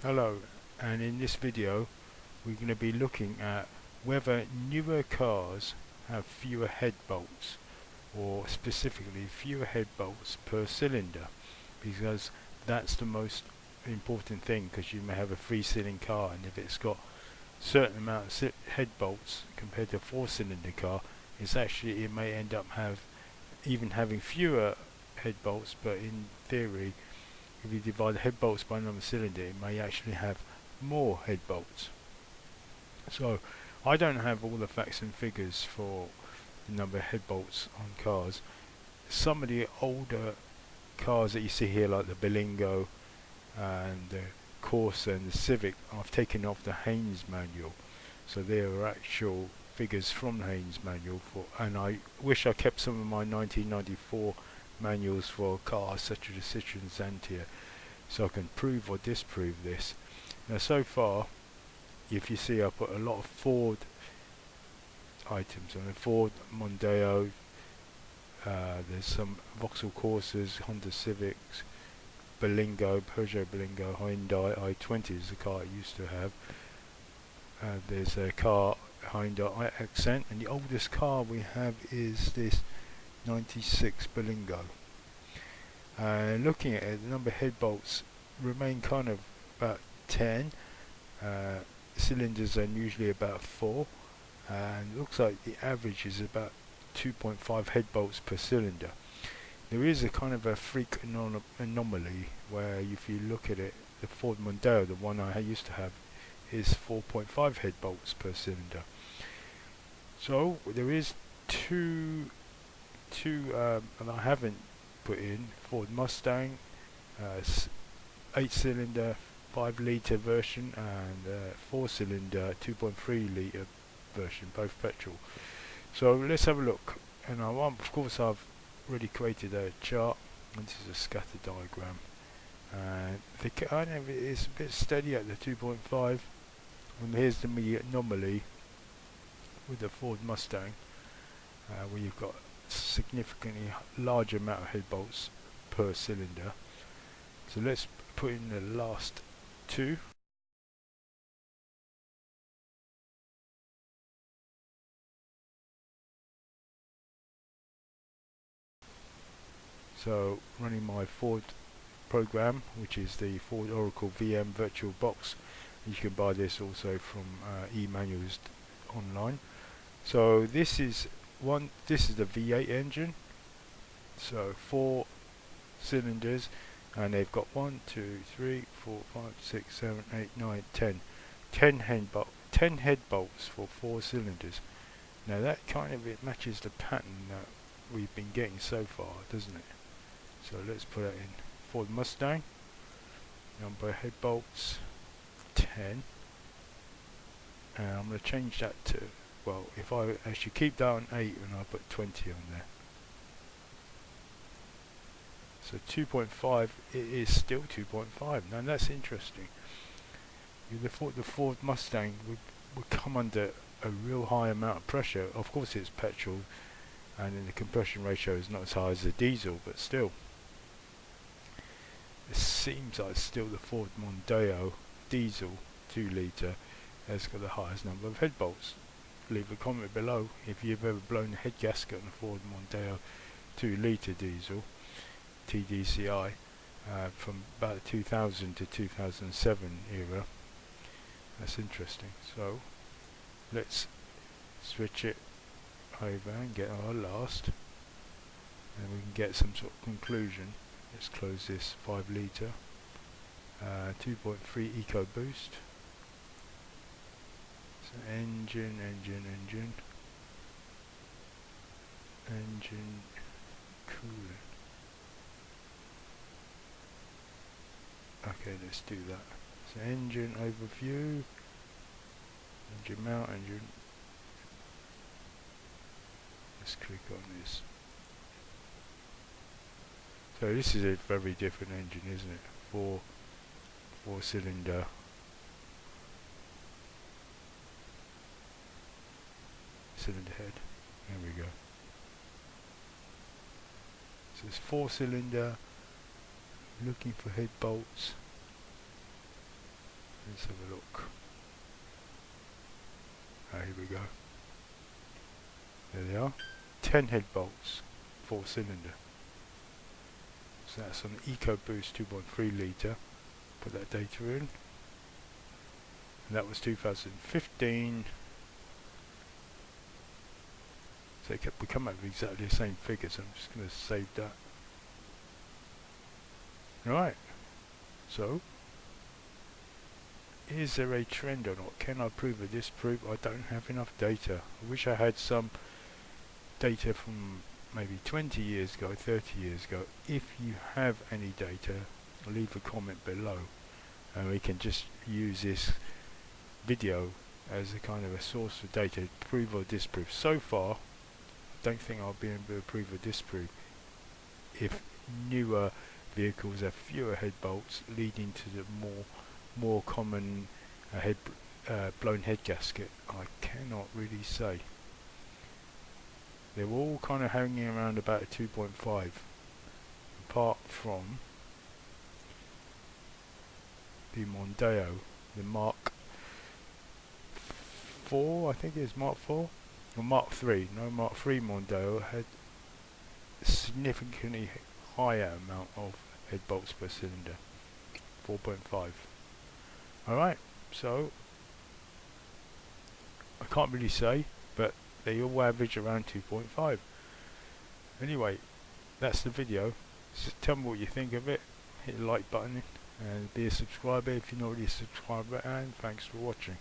Hello, and in this video we're going to be looking at whether newer cars have fewer head bolts, or specifically fewer head bolts per cylinder, because that's the most important thing, because you may have a three-cylinder car, and if it's got certain amount of head bolts compared to a four-cylinder car, it may end up having fewer head bolts, but in theory if you divide the head bolts by the number of cylinder, it may actually have more head bolts. So I don't have all the facts and figures for the number of head bolts on cars. Some of the older cars that you see here, like the Berlingo and the Corsa and the Civic, I've taken off the Haynes manual, so there are actual figures from the Haynes manual and I wish I kept some of my 1994 manuals for cars such as the Citroen Xantia, so I can prove or disprove this. Now so far, if you see, I put a lot of Ford items on the Ford Mondeo, there's some Vauxhall Corsas, Honda Civics, Berlingo, Peugeot Berlingo, Hyundai i20 is the car I used to have. There's a car, Hyundai i-Accent, and the oldest car we have is this 96 Berlingo. Looking at it, the number of head bolts remain kind of about 10. Cylinders are usually about 4, and it looks like the average is about 2.5 head bolts per cylinder. There is a kind of a freak anomaly where, if you look at it, the Ford Mondeo, the one I used to have, is 4.5 head bolts per cylinder. So there is two and I haven't put in Ford Mustang, 8-cylinder 5-litre version, and 4-cylinder 2.3 litre version, both petrol. So let's have a look. And of course I've already created a chart, and this is a scatter diagram, and the kind of is a bit steady at the 2.5, and here's the anomaly with the Ford Mustang, where you've got significantly larger amount of head bolts per cylinder. So let's put in the last two. So running my Ford program, which is the Ford Oracle VM Virtual Box. You can buy this also from e-manuals online. So this is the V8 engine, so 4 cylinders, and they've got 1, 2, 3, 4, 5, 6, 7, 8, 9, 10 head bolts for 4 cylinders. Now that kind of it matches the pattern that we've been getting so far, doesn't it? So let's put it in Ford Mustang. Number of head bolts 10, and I'm going to change that to, well, if I actually keep that on 8 and I put 20 on there. So 2.5, it is still 2.5. Now that's interesting. You'd have thought the Ford Mustang would come under a real high amount of pressure. Of course it's petrol, and then the compression ratio is not as high as the diesel, but still. It seems like still the Ford Mondeo diesel 2-litre has got the highest number of head bolts. Leave a comment below if you've ever blown a head gasket on a Ford Mondeo 2-litre diesel TDCI from about 2000 to 2007 era. That's interesting. So let's switch it over and get our last, and we can get some sort of conclusion. Let's close this 5-litre 2.3 EcoBoost. So engine coolant. Okay, let's do that. So engine overview, engine mount, engine. Let's click on this. So this is a very different engine, isn't it? 4-cylinder. Cylinder head. There we go. So it's 4-cylinder. Looking for head bolts. Let's have a look. Here we go. There they are. 10 head bolts, 4 cylinder. So that's on the EcoBoost 2.3 litre. Put that data in. And that was 2015. So we come up with exactly the same figures. I'm just going to save that. Right. So, is there a trend or not? Can I prove or disprove? I don't have enough data. I wish I had some data from maybe 20 years ago, 30 years ago. If you have any data, leave a comment below and we can just use this video as a kind of a source of data to prove or disprove. So far, I don't think I'll be able to prove or disprove if newer vehicles have fewer head bolts, leading to the more common blown head gasket. I cannot really say. They're all kind of hanging around about a 2.5, apart from the Mondeo, the Mark 4, I think it is Mark 4 or Mark 3. No, Mark 3 Mondeo had a significantly higher amount of head bolts per cylinder, 4.5. Alright, so I can't really say, but they all average around 2.5. Anyway, that's the video. So tell me what you think of it. Hit the like button and be a subscriber if you're not already a subscriber, and thanks for watching.